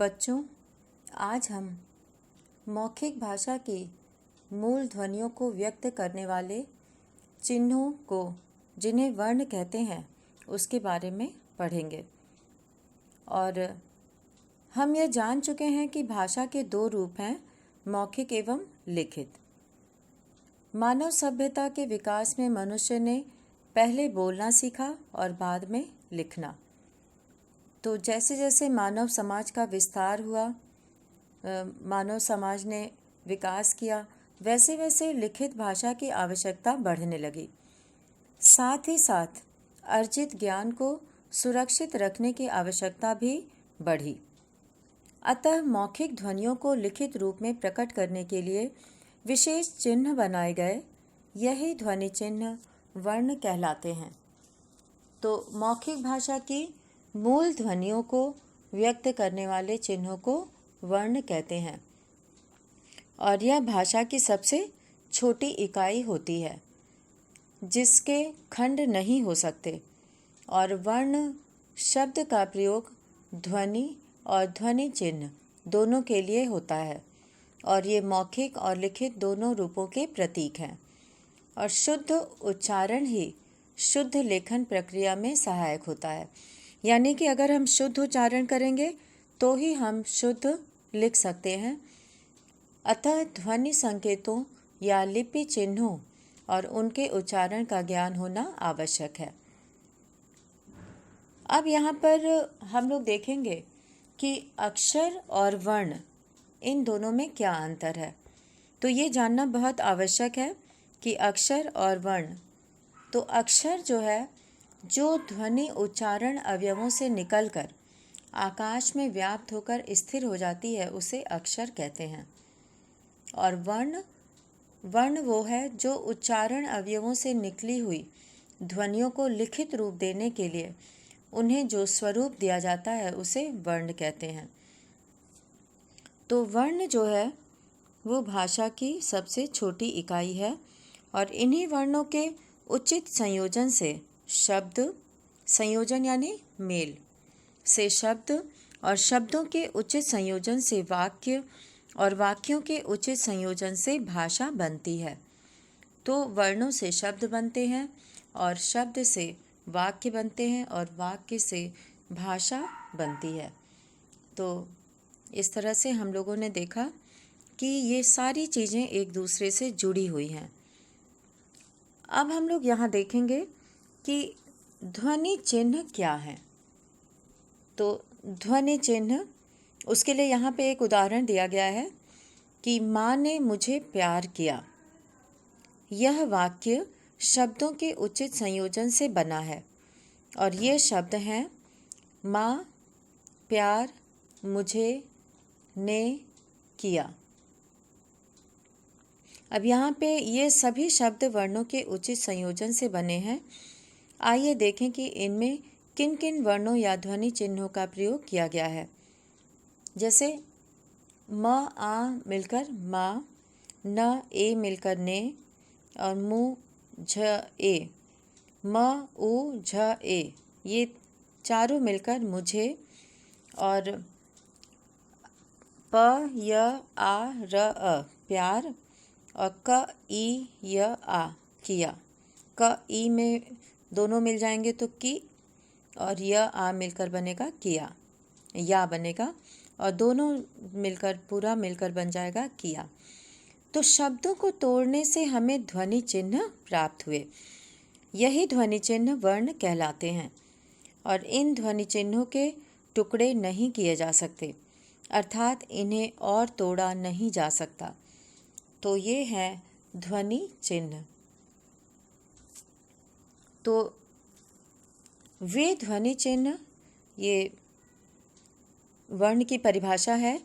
बच्चों, आज हम मौखिक भाषा की मूल ध्वनियों को व्यक्त करने वाले चिन्हों को, जिन्हें वर्ण कहते हैं, उसके बारे में पढ़ेंगे। और हम यह जान चुके हैं कि भाषा के दो रूप हैं, मौखिक एवं लिखित। मानव सभ्यता के विकास में मनुष्य ने पहले बोलना सीखा और बाद में लिखना। तो जैसे जैसे मानव समाज का विस्तार हुआ, मानव समाज ने विकास किया, वैसे वैसे लिखित भाषा की आवश्यकता बढ़ने लगी। साथ ही साथ अर्जित ज्ञान को सुरक्षित रखने की आवश्यकता भी बढ़ी। अतः मौखिक ध्वनियों को लिखित रूप में प्रकट करने के लिए विशेष चिन्ह बनाए गए। यही ध्वनि चिन्ह वर्ण कहलाते हैं। तो मौखिक भाषा की मूल ध्वनियों को व्यक्त करने वाले चिन्हों को वर्ण कहते हैं और यह भाषा की सबसे छोटी इकाई होती है, जिसके खंड नहीं हो सकते। और वर्ण शब्द का प्रयोग ध्वनि और ध्वनि चिन्ह दोनों के लिए होता है और ये मौखिक और लिखित दोनों रूपों के प्रतीक हैं। और शुद्ध उच्चारण ही शुद्ध लेखन प्रक्रिया में सहायक होता है। यानी कि अगर हम शुद्ध उच्चारण करेंगे तो ही हम शुद्ध लिख सकते हैं। अतः ध्वनि संकेतों या लिपि चिन्हों और उनके उच्चारण का ज्ञान होना आवश्यक है। अब यहाँ पर हम लोग देखेंगे कि अक्षर और वर्ण, इन दोनों में क्या अंतर है। तो ये जानना बहुत आवश्यक है कि अक्षर और वर्ण। तो अक्षर जो है, जो ध्वनि उच्चारण अवयवों से निकलकर आकाश में व्याप्त होकर स्थिर हो जाती है, उसे अक्षर कहते हैं। और वर्ण वो है जो उच्चारण अवयवों से निकली हुई ध्वनियों को लिखित रूप देने के लिए उन्हें जो स्वरूप दिया जाता है, उसे वर्ण कहते हैं। तो वर्ण जो है वो भाषा की सबसे छोटी इकाई है और इन्हीं वर्णों के उचित संयोजन से शब्द, संयोजन यानी मेल से शब्द, और शब्दों के उचित संयोजन से वाक्य, और वाक्यों के उचित संयोजन से भाषा बनती है। तो वर्णों से शब्द बनते हैं और शब्द से वाक्य बनते हैं और वाक्य से भाषा बनती है। तो इस तरह से हम लोगों ने देखा कि ये सारी चीज़ें एक दूसरे से जुड़ी हुई हैं। अब हम लोग यहाँ देखेंगे कि ध्वनि चिन्ह क्या है। तो ध्वनि चिन्ह, उसके लिए यहाँ पे एक उदाहरण दिया गया है कि माँ ने मुझे प्यार किया। यह वाक्य शब्दों के उचित संयोजन से बना है और ये शब्द हैं माँ, प्यार, मुझे, ने, किया। अब यहाँ पे ये सभी शब्द वर्णों के उचित संयोजन से बने हैं। आइए देखें कि इनमें किन किन वर्णों या ध्वनि चिन्हों का प्रयोग किया गया है। जैसे म, आ मिलकर माँ, न, ए मिलकर ने, और मु, झ, ए, म, उ, झ, ए, ये चारों मिलकर मुझे, और प, य, आ, र, अ प्यार, और क, ई, य, आ किया। क, ई में दोनों मिल जाएंगे तो की, और य, आ मिलकर बनेगा किया, या बनेगा, और दोनों मिलकर पूरा मिलकर बन जाएगा किया। तो शब्दों को तोड़ने से हमें ध्वनि चिन्ह प्राप्त हुए। यही ध्वनि चिन्ह वर्ण कहलाते हैं और इन ध्वनि चिन्हों के टुकड़े नहीं किए जा सकते, अर्थात इन्हें और तोड़ा नहीं जा सकता। तो ये है ध्वनि चिन्ह। तो वे ध्वनि चिन्ह, ये वर्ण की परिभाषा है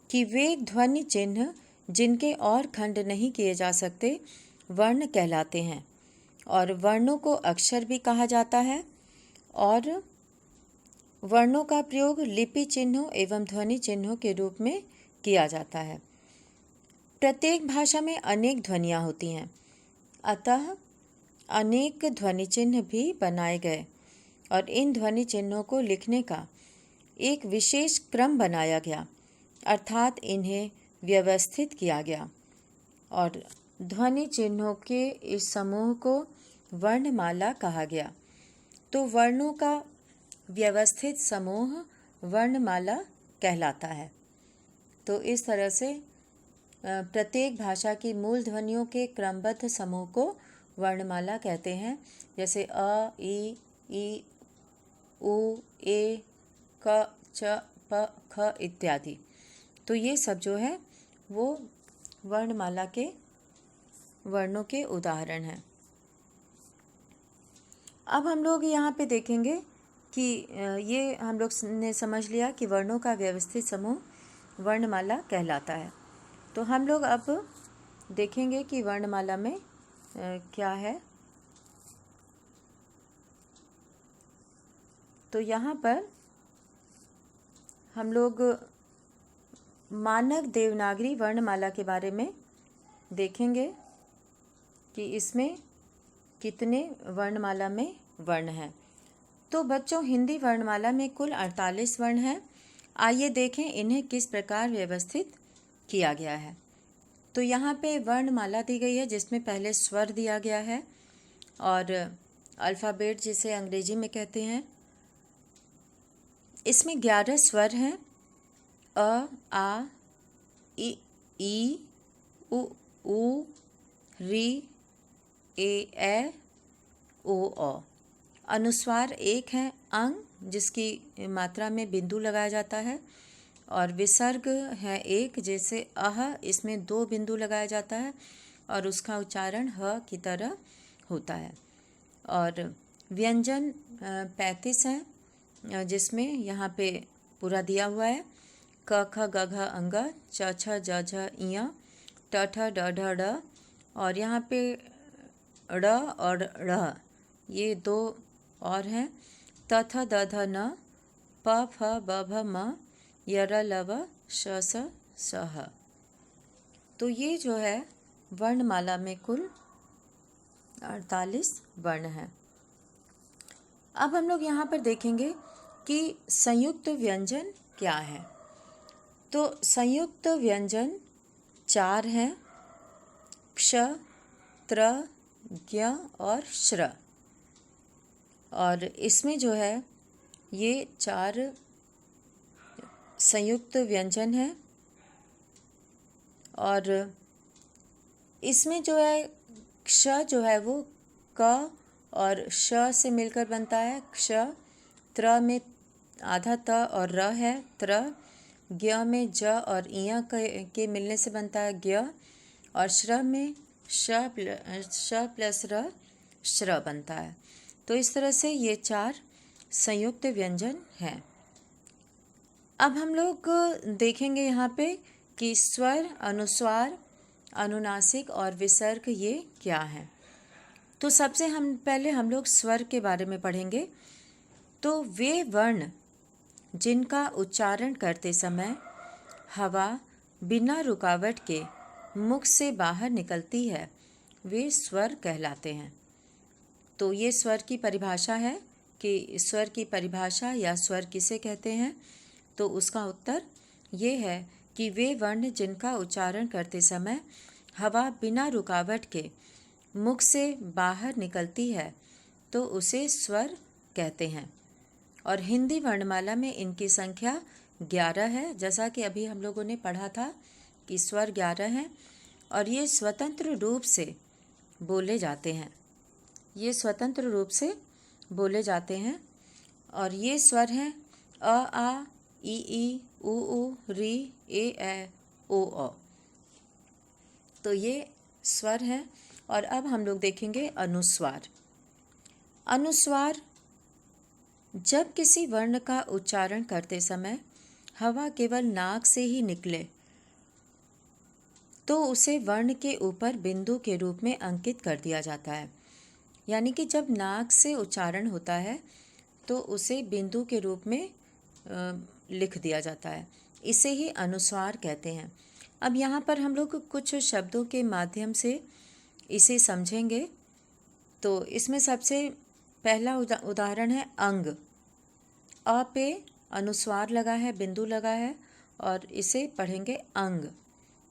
कि वे ध्वनि चिन्ह जिनके और खंड नहीं किए जा सकते, वर्ण कहलाते हैं। और वर्णों को अक्षर भी कहा जाता है और वर्णों का प्रयोग लिपि चिन्हों एवं ध्वनि चिन्हों के रूप में किया जाता है। प्रत्येक भाषा में अनेक ध्वनियाँ होती हैं, अतः अनेक ध्वनि चिन्ह भी बनाए गए और इन ध्वनि चिन्हों को लिखने का एक विशेष क्रम बनाया गया, अर्थात इन्हें व्यवस्थित किया गया और ध्वनि चिन्हों के इस समूह को वर्णमाला कहा गया। तो वर्णों का व्यवस्थित समूह वर्णमाला कहलाता है। तो इस तरह से प्रत्येक भाषा की मूल ध्वनियों के क्रमबद्ध समूह को वर्णमाला कहते हैं, जैसे अ, ई, उ, ए, क, च, प, ख इत्यादि। तो ये सब जो है वो वर्णमाला के वर्णों के उदाहरण हैं। अब हम लोग यहाँ पे देखेंगे कि ये हम लोग ने समझ लिया कि वर्णों का व्यवस्थित समूह वर्णमाला कहलाता है। तो हम लोग अब देखेंगे कि वर्णमाला में क्या है। तो यहाँ पर हम लोग मानक देवनागरी वर्णमाला के बारे में देखेंगे कि इसमें कितने वर्णमाला में वर्ण हैं। तो बच्चों, हिंदी वर्णमाला में कुल 48 वर्ण हैं। आइए देखें इन्हें किस प्रकार व्यवस्थित किया गया है। तो यहाँ पे वर्णमाला दी गई है जिसमें पहले स्वर दिया गया है और अल्फ़ाबेट जिसे अंग्रेजी में कहते हैं। इसमें 11 स्वर हैं, अ, आ, ई, उ, री, ए, ओ। अनुस्वार एक है, अंग जिसकी मात्रा में बिंदु लगाया जाता है, और विसर्ग है एक, जैसे अह, इसमें 2 बिंदु लगाया जाता है और उसका उच्चारण ह की तरह होता है। और व्यंजन 35 हैं, जिसमें यहाँ पे पूरा दिया हुआ है, क, ख, ग, घ, अंग, च, छ, ज, झ, इय, ट, ठ, ड, ढ, ड, और यहाँ पे ड़ और ढ़ ये 2 और हैं, त, थ, द, ध, न, प, फ, ब, भ, म, यर, लव, श, स, ह। तो ये जो है वर्णमाला में कुल 48 वर्ण हैं। अब हम लोग यहाँ पर देखेंगे कि संयुक्त व्यंजन क्या है। तो संयुक्त व्यंजन 4 हैं, क्ष, त्र, ज्ञ और श्र। और इसमें जो है ये 4 संयुक्त व्यंजन हैं और इसमें जो है क्ष जो है वो क और श से मिलकर बनता है, क्ष। त्र में आधा त और र है, त्र। ज्ञ में ज और इय के मिलने से बनता है, ज्ञ। और श्र में श प्लस र, श्र बनता है। तो इस तरह से ये 4 संयुक्त व्यंजन हैं। अब हम लोग देखेंगे यहाँ पे कि स्वर, अनुस्वार, अनुनासिक और विसर्ग ये क्या है। तो सबसे पहले हम लोग स्वर के बारे में पढ़ेंगे। तो वे वर्ण जिनका उच्चारण करते समय हवा बिना रुकावट के मुख से बाहर निकलती है, वे स्वर कहलाते हैं। तो ये स्वर की परिभाषा है कि स्वर की परिभाषा या स्वर किसे कहते हैं। तो उसका उत्तर ये है कि वे वर्ण जिनका उच्चारण करते समय हवा बिना रुकावट के मुख से बाहर निकलती है, तो उसे स्वर कहते हैं। और हिंदी वर्णमाला में इनकी संख्या 11 है, जैसा कि अभी हम लोगों ने पढ़ा था कि स्वर 11 हैं और ये स्वतंत्र रूप से बोले जाते हैं। ये स्वतंत्र रूप से बोले जाते हैं और ये स्वर हैं अ, आ, ई, उ, री, ए, ओ। तो ये स्वर हैं। और अब हम लोग देखेंगे अनुस्वार। अनुस्वार जब किसी वर्ण का उच्चारण करते समय हवा केवल नाक से ही निकले तो उसे वर्ण के ऊपर बिंदु के रूप में अंकित कर दिया जाता है। यानी कि जब नाक से उच्चारण होता है तो उसे बिंदु के रूप में लिख दिया जाता है। इसे ही अनुस्वार कहते हैं। अब यहाँ पर हम लोग कुछ शब्दों के माध्यम से इसे समझेंगे। तो इसमें सबसे पहला उदाहरण है अंग। अ पे अनुस्वार लगा है, बिंदु लगा है और इसे पढ़ेंगे अंग।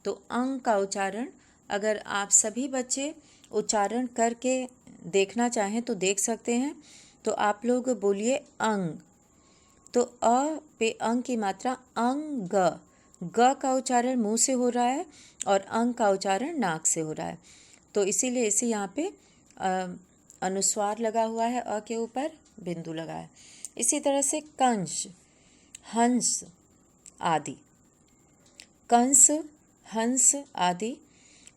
तो अंग का उच्चारण अगर आप सभी बच्चे उच्चारण करके देखना चाहें तो देख सकते हैं। तो आप लोग बोलिए अंग। तो अ पे अंग की मात्रा अंग। ग का उच्चारण मुंह से हो रहा है और अंग का उच्चारण नाक से हो रहा है। तो इसीलिए इसे यहाँ पे अनुस्वार लगा हुआ है, अ के ऊपर बिंदु लगा है। इसी तरह से कंस, हंस आदि। कंस, हंस आदि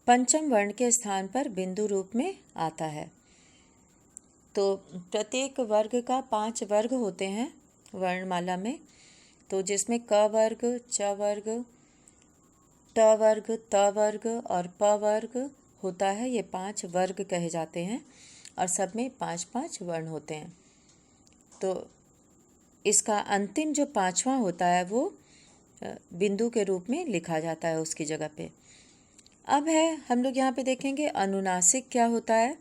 पंचम वर्ण के स्थान पर बिंदु रूप में आता है। तो प्रत्येक वर्ग का 5 वर्ग होते हैं वर्णमाला में। तो जिसमें क वर्ग, च वर्ग, ट वर्ग, त वर्ग और प वर्ग होता है। ये 5 वर्ग कहे जाते हैं और सब में 5-5 वर्ण होते हैं। तो इसका अंतिम जो 5वां होता है वो बिंदु के रूप में लिखा जाता है उसकी जगह पे। अब है हम लोग यहाँ पे देखेंगे अनुनासिक क्या होता है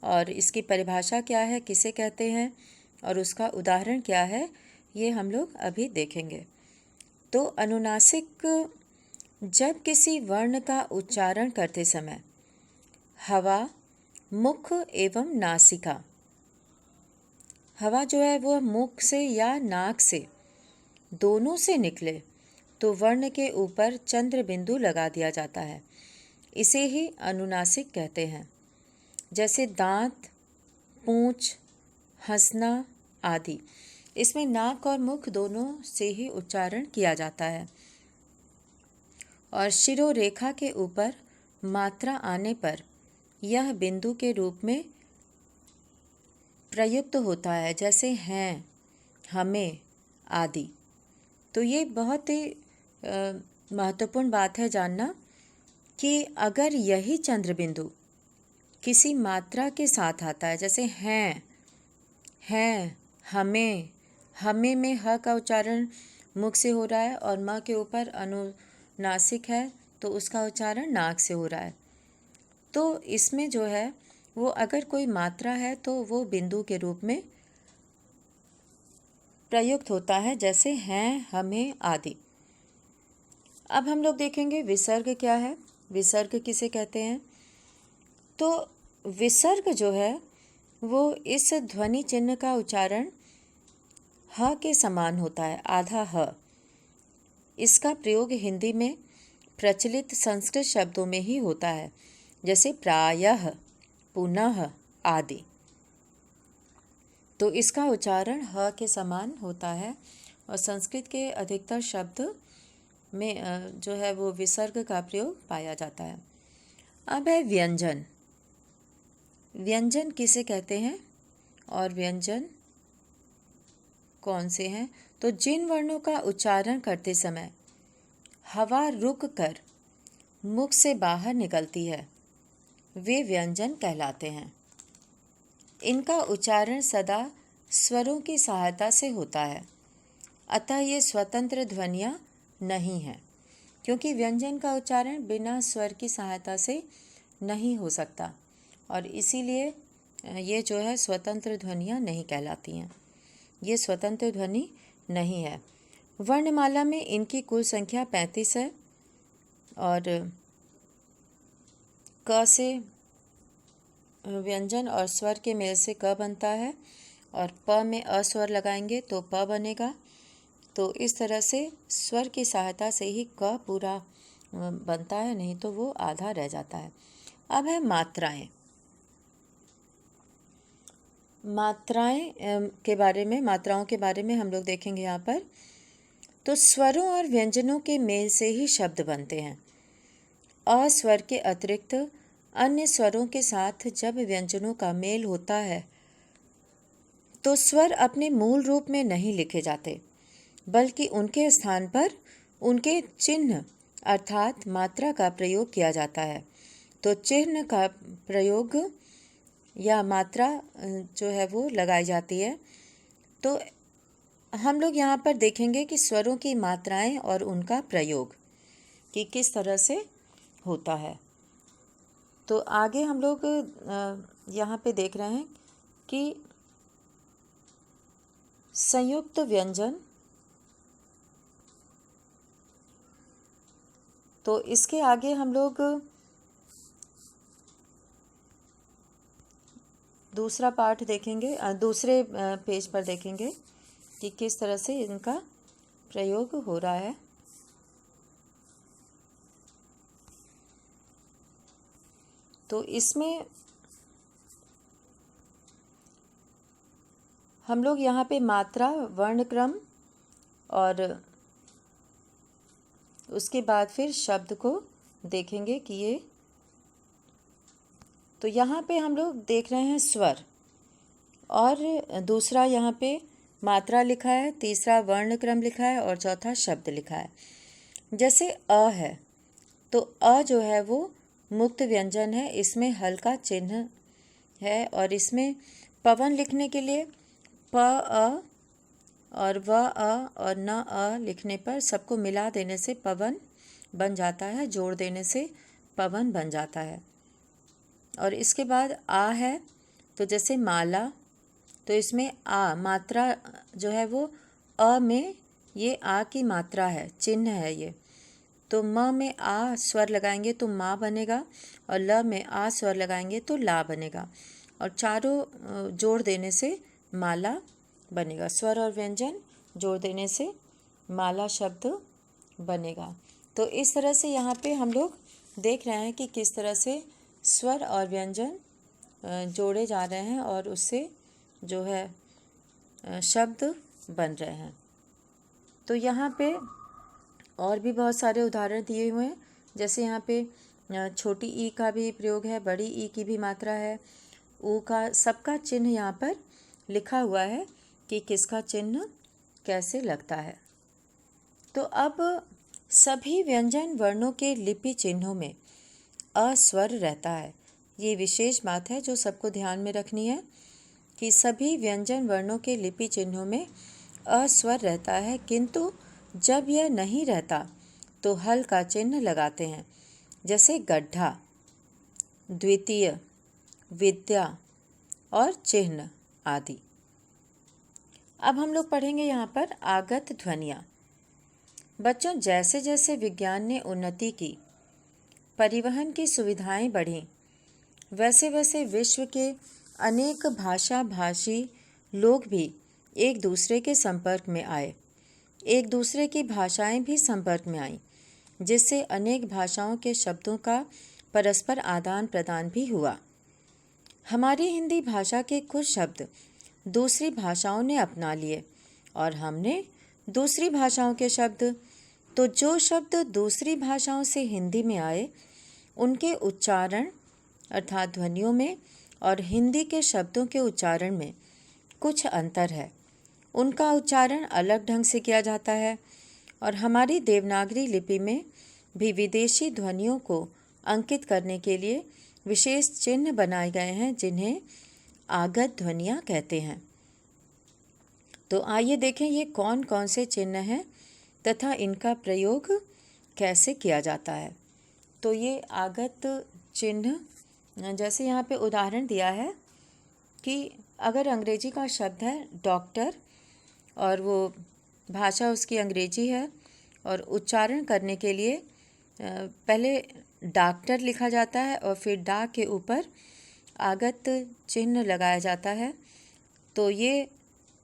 और इसकी परिभाषा क्या है, किसे कहते हैं और उसका उदाहरण क्या है, ये हम लोग अभी देखेंगे। तो अनुनासिक जब किसी वर्ण का उच्चारण करते समय हवा मुख एवं नासिका, हवा जो है वो मुख से या नाक से दोनों से निकले तो वर्ण के ऊपर चंद्र बिंदु लगा दिया जाता है। इसे ही अनुनासिक कहते हैं। जैसे दांत, पूंछ, हंसना आदि, इसमें नाक और मुख दोनों से ही उच्चारण किया जाता है। और शिरोरेखा के ऊपर मात्रा आने पर यह बिंदु के रूप में प्रयुक्त होता है, जैसे हैं, हमें आदि। तो ये बहुत ही महत्वपूर्ण बात है जानना कि अगर यही चंद्र बिंदु किसी मात्रा के साथ आता है, जैसे हैं, हमें, हमें में ह का उच्चारण मुख से हो रहा है और म के ऊपर अनुनासिक है तो उसका उच्चारण नाक से हो रहा है। तो इसमें जो है वो अगर कोई मात्रा है तो वो बिंदु के रूप में प्रयुक्त होता है, जैसे हैं, हमें आदि। अब हम लोग देखेंगे विसर्ग क्या है, विसर्ग किसे कहते हैं। तो विसर्ग जो है वो इस ध्वनि चिन्ह का उच्चारण ह के समान होता है, आधा ह। इसका प्रयोग हिंदी में प्रचलित संस्कृत शब्दों में ही होता है, जैसे प्रायः, पुनः आदि। तो इसका उच्चारण ह के समान होता है और संस्कृत के अधिकतर शब्द में जो है वो विसर्ग का प्रयोग पाया जाता है। अब है व्यंजन। व्यंजन किसे कहते हैं और व्यंजन कौन से हैं। तो जिन वर्णों का उच्चारण करते समय हवा रुक कर मुख से बाहर निकलती है वे व्यंजन कहलाते हैं। इनका उच्चारण सदा स्वरों की सहायता से होता है, अतः ये स्वतंत्र ध्वनियाँ नहीं हैं, क्योंकि व्यंजन का उच्चारण बिना स्वर की सहायता से नहीं हो सकता और इसीलिए ये जो है स्वतंत्र ध्वनियाँ नहीं कहलाती हैं। ये स्वतंत्र ध्वनि नहीं है। वर्णमाला में इनकी कुल संख्या 35 है और क से व्यंजन और स्वर के मेल से क बनता है और प में अस्वर लगाएंगे तो प बनेगा। तो इस तरह से स्वर की सहायता से ही क पूरा बनता है, नहीं तो वो आधा रह जाता है। अब है मात्राएं। मात्राओं के बारे में हम लोग देखेंगे यहाँ पर। तो स्वरों और व्यंजनों के मेल से ही शब्द बनते हैं। अ स्वर के अतिरिक्त अन्य स्वरों के साथ जब व्यंजनों का मेल होता है तो स्वर अपने मूल रूप में नहीं लिखे जाते, बल्कि उनके स्थान पर उनके चिन्ह अर्थात मात्रा का प्रयोग किया जाता है। तो चिन्ह का प्रयोग या मात्रा जो है वो लगाई जाती है। तो हम लोग यहाँ पर देखेंगे कि स्वरों की मात्राएं और उनका प्रयोग कि किस तरह से होता है। तो आगे हम लोग यहाँ पे देख रहे हैं कि संयुक्त व्यंजन तो इसके आगे हम लोग दूसरा पार्ट देखेंगे, दूसरे पेज पर देखेंगे कि किस तरह से इनका प्रयोग हो रहा है। तो इसमें हम लोग यहाँ पे मात्रा, वर्णक्रम और उसके बाद फिर शब्द को देखेंगे कि ये, तो यहाँ पे हम लोग देख रहे हैं स्वर, और दूसरा यहाँ पे मात्रा लिखा है, तीसरा वर्णक्रम लिखा है और चौथा शब्द लिखा है। जैसे अ है तो अ जो है वो मुक्त व्यंजन है, इसमें हल्का चिन्ह है, और इसमें पवन लिखने के लिए प अ और व अ और न अ लिखने पर सबको मिला देने से पवन बन जाता है, जोड़ देने से पवन बन जाता है। और इसके बाद आ है, तो जैसे माला, तो इसमें आ मात्रा जो है वो अ में, ये आ की मात्रा है, चिन्ह है ये। तो म में आ स्वर लगाएंगे तो माँ बनेगा, और ल में आ स्वर लगाएंगे तो ला बनेगा, और चारों जोड़ देने से माला बनेगा। स्वर और व्यंजन जोड़ देने से माला शब्द बनेगा। तो इस तरह से यहाँ पे हम लोग देख रहे हैं कि किस तरह से स्वर और व्यंजन जोड़े जा रहे हैं और उससे जो है शब्द बन रहे हैं। तो यहाँ पे और भी बहुत सारे उदाहरण दिए हुए हैं। जैसे यहाँ पे छोटी ई का भी प्रयोग है, बड़ी ई की भी मात्रा है, ऊ का, सबका चिन्ह यहाँ पर लिखा हुआ है कि किसका चिन्ह कैसे लगता है। तो अब सभी व्यंजन वर्णों के लिपि चिन्हों में अस्वर रहता है। ये विशेष बात है जो सबको ध्यान में रखनी है कि सभी व्यंजन वर्णों के लिपि चिन्हों में अस्वर रहता है, किंतु जब यह नहीं रहता तो हल का चिन्ह लगाते हैं, जैसे गड्ढा, द्वितीय, विद्या और चिन्ह आदि। अब हम लोग पढ़ेंगे यहाँ पर आगत ध्वनियाँ। बच्चों, जैसे जैसे विज्ञान ने उन्नति की, परिवहन की सुविधाएं बढ़ीं, वैसे वैसे विश्व के अनेक भाषा भाषी लोग भी एक दूसरे के संपर्क में आए। एक दूसरे की भाषाएं भी संपर्क में आईं, जिससे अनेक भाषाओं के शब्दों का परस्पर आदान प्रदान भी हुआ। हमारी हिंदी भाषा के कुछ शब्द दूसरी भाषाओं ने अपना लिए और हमने दूसरी भाषाओं के शब्द। तो जो शब्द दूसरी भाषाओं से हिंदी में आए, उनके उच्चारण अर्थात ध्वनियों में और हिंदी के शब्दों के उच्चारण में कुछ अंतर है। उनका उच्चारण अलग ढंग से किया जाता है, और हमारी देवनागरी लिपि में भी विदेशी ध्वनियों को अंकित करने के लिए विशेष चिन्ह बनाए गए हैं, जिन्हें आगत ध्वनियाँ कहते हैं। तो आइए देखें ये कौन कौन से चिन्ह हैं तथा इनका प्रयोग कैसे किया जाता है। तो ये आगत चिन्ह, जैसे यहाँ पे उदाहरण दिया है कि अगर अंग्रेजी का शब्द है डॉक्टर, और वो भाषा उसकी अंग्रेजी है, और उच्चारण करने के लिए पहले डॉक्टर लिखा जाता है और फिर डा के ऊपर आगत चिन्ह लगाया जाता है। तो ये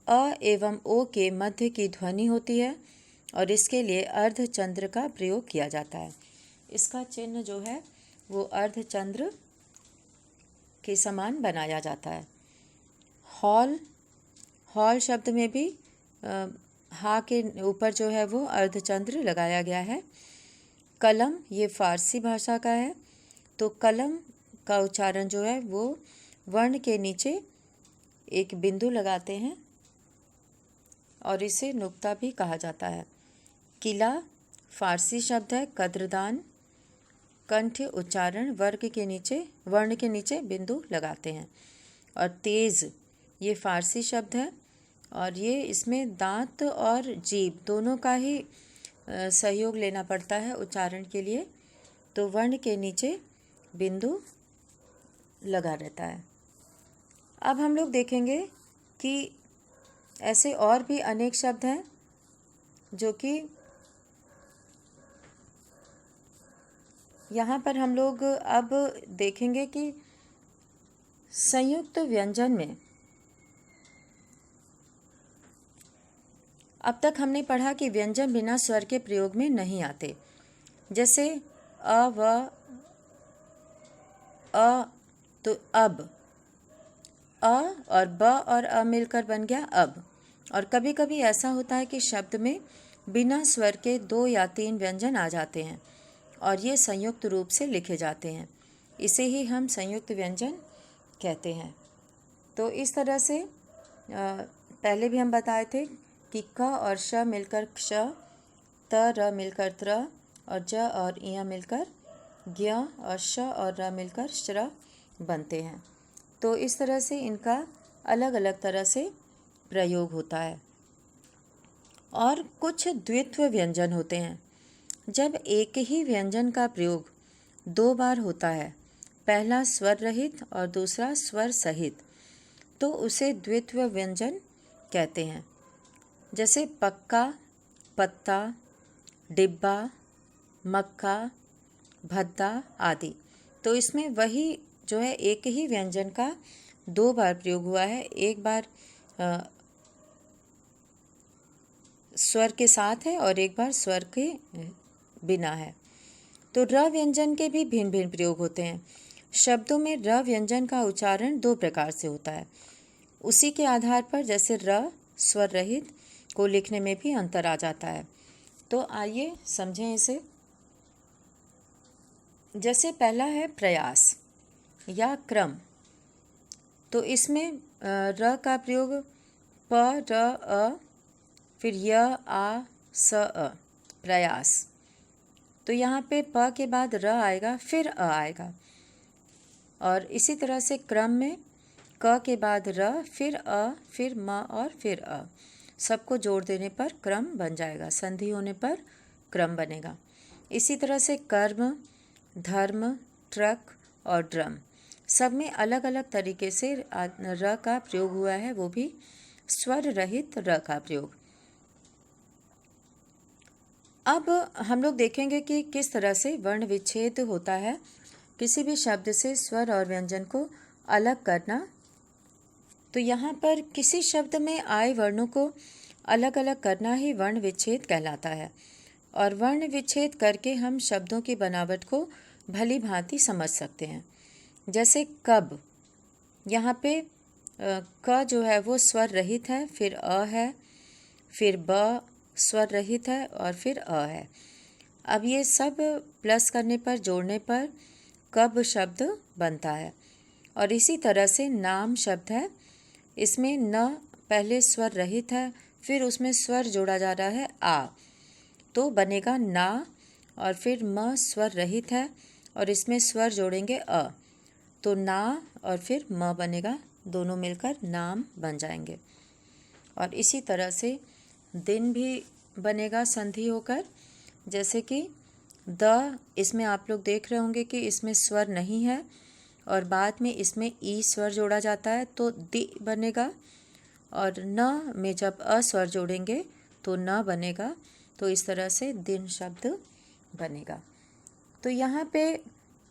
अ एवं ओ के मध्य की ध्वनि होती है, और इसके लिए अर्धचंद्र का प्रयोग किया जाता है। इसका चिन्ह जो है वो अर्धचंद्र के समान बनाया जाता है। हॉल, हॉल शब्द में भी हा के ऊपर जो है वो अर्धचंद्र लगाया गया है। कलम, ये फारसी भाषा का है, तो कलम का उच्चारण जो है वो वर्ण के नीचे एक बिंदु लगाते हैं और इसे नुक्ता भी कहा जाता है। किला फारसी शब्द है, कद्रदान, कंठ उच्चारण वर्ण के नीचे बिंदु लगाते हैं। और तेज़, ये फारसी शब्द है, और ये इसमें दांत और जीभ दोनों का ही सहयोग लेना पड़ता है उच्चारण के लिए, तो वर्ण के नीचे बिंदु लगा रहता है। अब हम लोग देखेंगे कि ऐसे और भी अनेक शब्द हैं जो कि यहाँ पर हम लोग अब देखेंगे कि संयुक्त व्यंजन में अब तक हमने पढ़ा कि व्यंजन बिना स्वर के प्रयोग में नहीं आते। जैसे अ व अ, तो अब अ और ब और अ मिलकर बन गया अब। और कभी कभी ऐसा होता है कि शब्द में बिना स्वर के 2 या 3 व्यंजन आ जाते हैं और ये संयुक्त रूप से लिखे जाते हैं। इसे ही हम संयुक्त व्यंजन कहते हैं। तो इस तरह से पहले भी हम बताए थे कि क और श मिलकर क्ष, त र मिलकर त्र और ज और इ मिलकर ज्ञ और श और र मिलकर श्र बनते हैं। तो इस तरह से इनका अलग अलग तरह से प्रयोग होता है। और कुछ द्वित्व व्यंजन होते हैं। जब एक ही व्यंजन का प्रयोग 2 बार होता है, पहला स्वर रहित और दूसरा स्वर सहित, तो उसे द्वित्व व्यंजन कहते हैं। जैसे पक्का, पत्ता, डिब्बा, मक्का, भद्दा आदि। तो इसमें वही जो है एक ही व्यंजन का 2 बार प्रयोग हुआ है। एक बार स्वर के साथ है और एक बार स्वर के बिना है। तो र व्यंजन के भी भिन्न भिन्न प्रयोग होते हैं। शब्दों में र व्यंजन का उच्चारण 2 प्रकार से होता है। उसी के आधार पर जैसे र स्वर रहित को लिखने में भी अंतर आ जाता है। तो आइए समझें इसे। जैसे पहला है प्रयास या क्रम। तो इसमें र का प्रयोग प र अ फिर य आ स अ, प्रयास। तो यहाँ पे प के बाद र आएगा फिर अ आएगा। और इसी तरह से क्रम में क के बाद र फिर अ फिर म और फिर अ, सबको जोड़ देने पर क्रम बन जाएगा। संधि होने पर क्रम बनेगा। इसी तरह से कर्म, धर्म, ट्रक और ड्रम, सब में अलग अलग तरीके से र का प्रयोग हुआ है, वो भी स्वर रहित र का प्रयोग। अब हम लोग देखेंगे कि किस तरह से वर्ण विच्छेद होता है। किसी भी शब्द से स्वर और व्यंजन को अलग करना। तो यहाँ पर किसी शब्द में आए वर्णों को अलग अलग करना ही वर्ण विच्छेद कहलाता है। और वर्ण विच्छेद करके हम शब्दों की बनावट को भली भांति समझ सकते हैं। जैसे कब, यहाँ पे क जो है वो स्वर रहित है, फिर अ है, फिर ब स्वर रहित है और फिर अ है। अब ये सब प्लस करने पर, जोड़ने पर कब शब्द बनता है। और इसी तरह से नाम शब्द है, इसमें न पहले स्वर रहित है, फिर उसमें स्वर जोड़ा जा रहा है आ, तो बनेगा ना। और फिर म स्वर रहित है और इसमें स्वर जोड़ेंगे अ, तो ना और फिर म बनेगा, दोनों मिलकर नाम बन जाएंगे। और इसी तरह से दिन भी बनेगा संधि होकर। जैसे कि द, इसमें आप लोग देख रहे होंगे कि इसमें स्वर नहीं है और बाद में इसमें ई स्वर जोड़ा जाता है तो दि बनेगा। और न में जब अ स्वर जोड़ेंगे तो न बनेगा। तो इस तरह से दिन शब्द बनेगा। तो यहाँ पे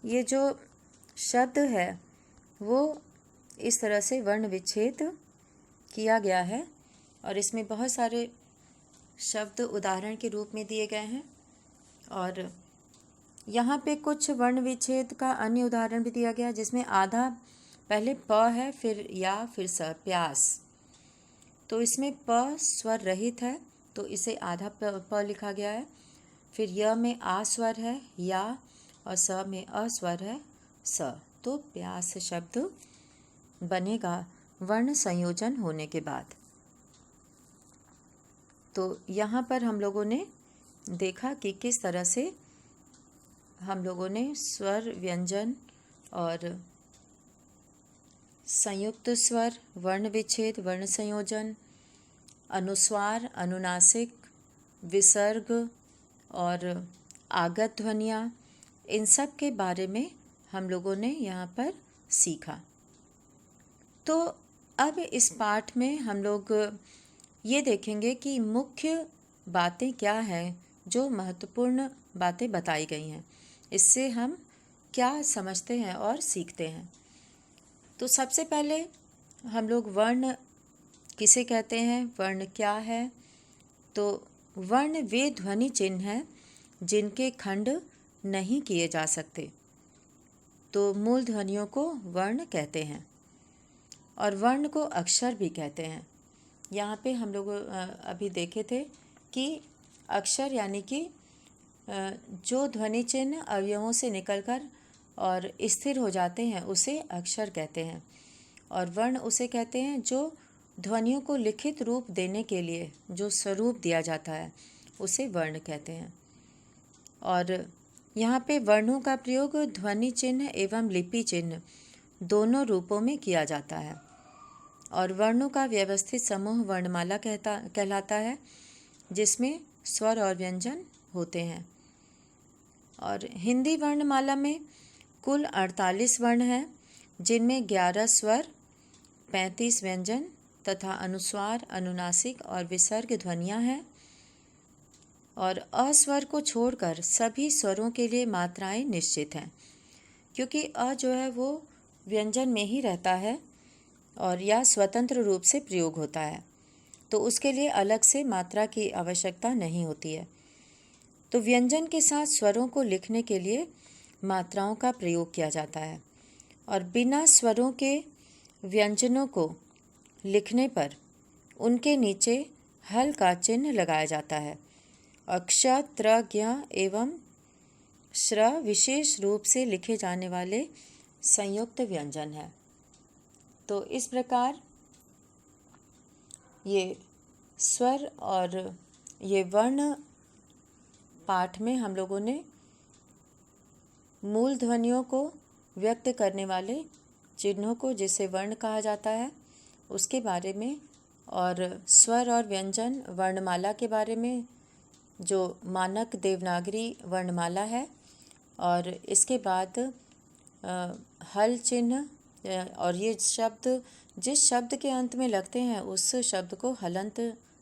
ये जो शब्द है वो इस तरह से वर्ण विच्छेद किया गया है। और इसमें बहुत सारे शब्द उदाहरण के रूप में दिए गए हैं। और यहाँ पे कुछ वर्ण विच्छेद का अन्य उदाहरण भी दिया गया, जिसमें आधा पहले प है, फिर या, फिर स, प्यास। तो इसमें प स्वर रहित है तो इसे आधा प लिखा गया है। फिर य में आ स्वर है या, और स में अ स्वर है स, तो प्यास शब्द बनेगा वर्ण संयोजन होने के बाद। तो यहाँ पर हम लोगों ने देखा कि किस तरह से हम लोगों ने स्वर, व्यंजन और संयुक्त स्वर, वर्ण विच्छेद, वर्ण संयोजन, अनुस्वार, अनुनासिक, विसर्ग और आगत ध्वनियाँ, इन सब के बारे में हम लोगों ने यहाँ पर सीखा। तो अब इस पाठ में हम लोग ये देखेंगे कि मुख्य बातें क्या हैं, जो महत्वपूर्ण बातें बताई गई हैं। इससे हम क्या समझते हैं और सीखते हैं। तो सबसे पहले हम लोग वर्ण किसे कहते हैं, वर्ण क्या है। तो वर्ण वे ध्वनि चिन्ह हैं जिनके खंड नहीं किए जा सकते, तो मूल ध्वनियों को वर्ण कहते हैं। और वर्ण को अक्षर भी कहते हैं। यहाँ पे हम लोग अभी देखे थे कि अक्षर यानी कि जो ध्वनि चिन्ह अवयवों से निकलकर और स्थिर हो जाते हैं उसे अक्षर कहते हैं। और वर्ण उसे कहते हैं जो ध्वनियों को लिखित रूप देने के लिए जो स्वरूप दिया जाता है उसे वर्ण कहते हैं। और यहाँ पे वर्णों का प्रयोग ध्वनि चिन्ह एवं लिपि चिन्ह दोनों रूपों में किया जाता है। और वर्णों का व्यवस्थित समूह वर्णमाला कहलाता है, जिसमें स्वर और व्यंजन होते हैं। और हिंदी वर्णमाला में कुल 48 वर्ण हैं, जिनमें 11 स्वर, 35 व्यंजन तथा अनुस्वार, अनुनासिक और विसर्ग ध्वनियाँ हैं। और अस्वर को छोड़कर सभी स्वरों के लिए मात्राएं निश्चित हैं, क्योंकि अ जो है वो व्यंजन में ही रहता है और या स्वतंत्र रूप से प्रयोग होता है, तो उसके लिए अलग से मात्रा की आवश्यकता नहीं होती है। तो व्यंजन के साथ स्वरों को लिखने के लिए मात्राओं का प्रयोग किया जाता है। और बिना स्वरों के व्यंजनों को लिखने पर उनके नीचे हल का चिन्ह लगाया जाता है। अक्ष, त्र, ज्ञ एवं श्र विशेष रूप से लिखे जाने वाले संयुक्त व्यंजन है। तो इस प्रकार ये स्वर और ये वर्ण पाठ में हम लोगों ने मूल ध्वनियों को व्यक्त करने वाले चिन्हों को, जिसे वर्ण कहा जाता है, उसके बारे में, और स्वर और व्यंजन वर्णमाला के बारे में, जो मानक देवनागरी वर्णमाला है। और इसके बाद हल चिन्ह, और ये शब्द जिस शब्द के अंत में लगते हैं उस शब्द को हलंत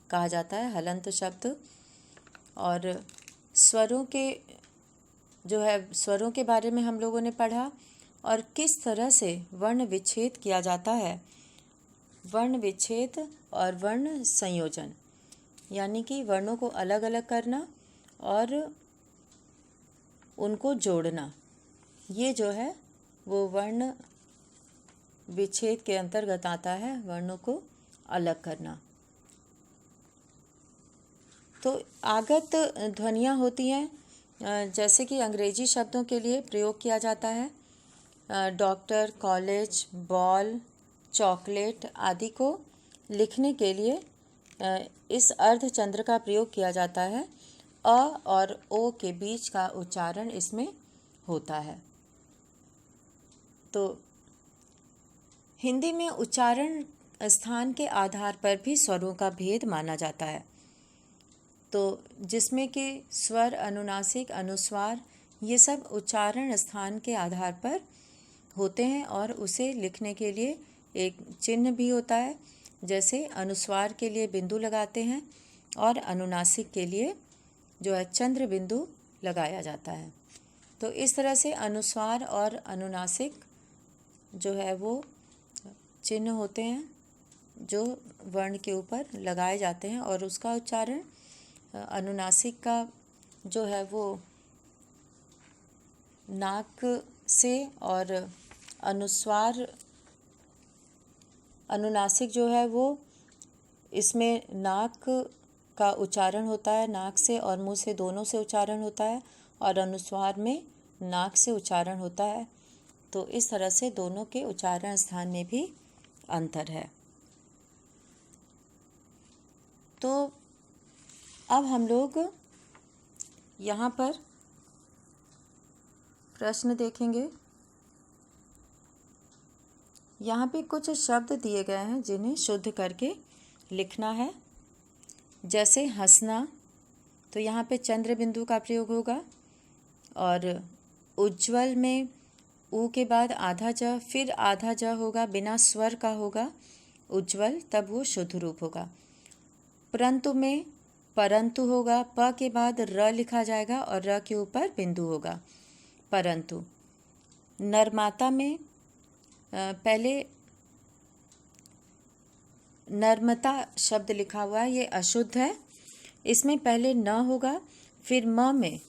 कहा जाता है, हलंत शब्द। और स्वरों के जो है स्वरों के बारे में हम लोगों ने पढ़ा, और किस तरह से वर्ण विच्छेद किया जाता है। वर्ण विच्छेद और वर्ण संयोजन, यानी कि वर्णों को अलग अलग करना और उनको जोड़ना, ये जो है वो वर्ण विच्छेद के अंतर्गत आता है, वर्णों को अलग करना। तो आगत ध्वनियाँ होती हैं, जैसे कि अंग्रेजी शब्दों के लिए प्रयोग किया जाता है। डॉक्टर, कॉलेज, बॉल, चॉकलेट आदि को लिखने के लिए इस अर्धचंद्र का प्रयोग किया जाता है। अ और ओ के बीच का उच्चारण इसमें होता है। तो हिंदी में उच्चारण स्थान के आधार पर भी स्वरों का भेद माना जाता है। तो जिसमें कि स्वर, अनुनासिक, अनुस्वार, ये सब उच्चारण स्थान के आधार पर होते हैं और उसे लिखने के लिए एक चिन्ह भी होता है। जैसे अनुस्वार के लिए बिंदु लगाते हैं और अनुनासिक के लिए जो है चंद्र बिंदु लगाया जाता है। तो इस तरह से अनुस्वार और अनुनासिक जो है वो चिन्ह होते हैं जो वर्ण के ऊपर लगाए जाते हैं, और उसका उच्चारण अनुनासिक का जो है वो नाक से, और अनुनासिक जो है वो इसमें नाक का उच्चारण होता है, नाक से और मुंह से दोनों से उच्चारण होता है, और अनुस्वार में नाक से उच्चारण होता है। तो इस तरह से दोनों के उच्चारण स्थान में भी अंतर है। तो अब हम लोग यहाँ पर प्रश्न देखेंगे। यहाँ पे कुछ शब्द दिए गए हैं जिन्हें शुद्ध करके लिखना है। जैसे हंसना, तो यहाँ पे चंद्र बिंदु का प्रयोग होगा। और उज्ज्वल में ऊ के बाद आधा ज, फिर आधा ज होगा, बिना स्वर का होगा उज्ज्वल, तब वो शुद्ध रूप होगा। परंतु में परंतु होगा, प के बाद र लिखा जाएगा और र के ऊपर बिंदु होगा। परंतु। नर्माता में पहले नर्मता शब्द लिखा हुआ है, ये अशुद्ध है। इसमें पहले न होगा, फिर म में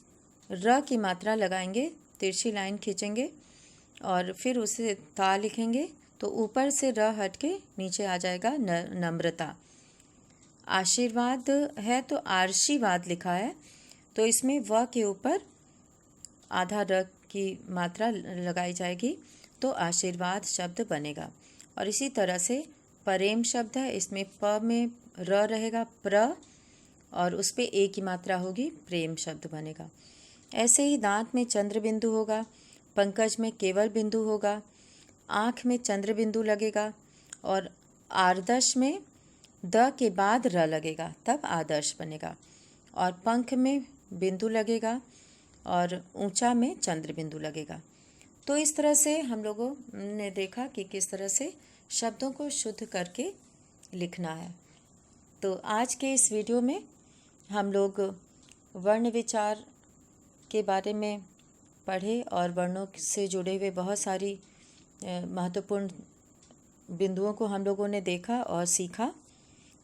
र की मात्रा लगाएंगे, तिरछी लाइन खींचेंगे और फिर उसे ता लिखेंगे तो ऊपर से र हट के नीचे आ जाएगा नम्रता। आशीर्वाद है तो आर्शीवाद लिखा है, तो इसमें व के ऊपर आधा र की मात्रा लगाई जाएगी तो आशीर्वाद शब्द बनेगा। और इसी तरह से प्रेम शब्द है, इसमें प में र रहेगा प्र और उस पे ए की मात्रा होगी, प्रेम शब्द बनेगा। ऐसे ही दांत में चंद्र बिंदु होगा, पंकज में केवल बिंदु होगा, आँख में चंद्र बिंदु लगेगा और आदर्श में द के बाद र लगेगा, तब आदर्श बनेगा। और पंख में बिंदु लगेगा और ऊंचा में चंद्र बिंदु लगेगा। तो इस तरह से हम लोगों ने देखा कि किस तरह से शब्दों को शुद्ध करके लिखना है। तो आज के इस वीडियो में हम लोग वर्ण विचार के बारे में पढ़े और वर्णों से जुड़े हुए बहुत सारी महत्वपूर्ण बिंदुओं को हम लोगों ने देखा और सीखा।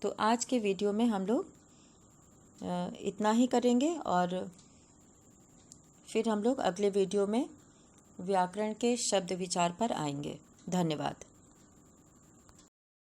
तो आज के वीडियो में हम लोग इतना ही करेंगे और फिर हम लोग अगले वीडियो में व्याकरण के शब्द विचार पर आएंगे। धन्यवाद।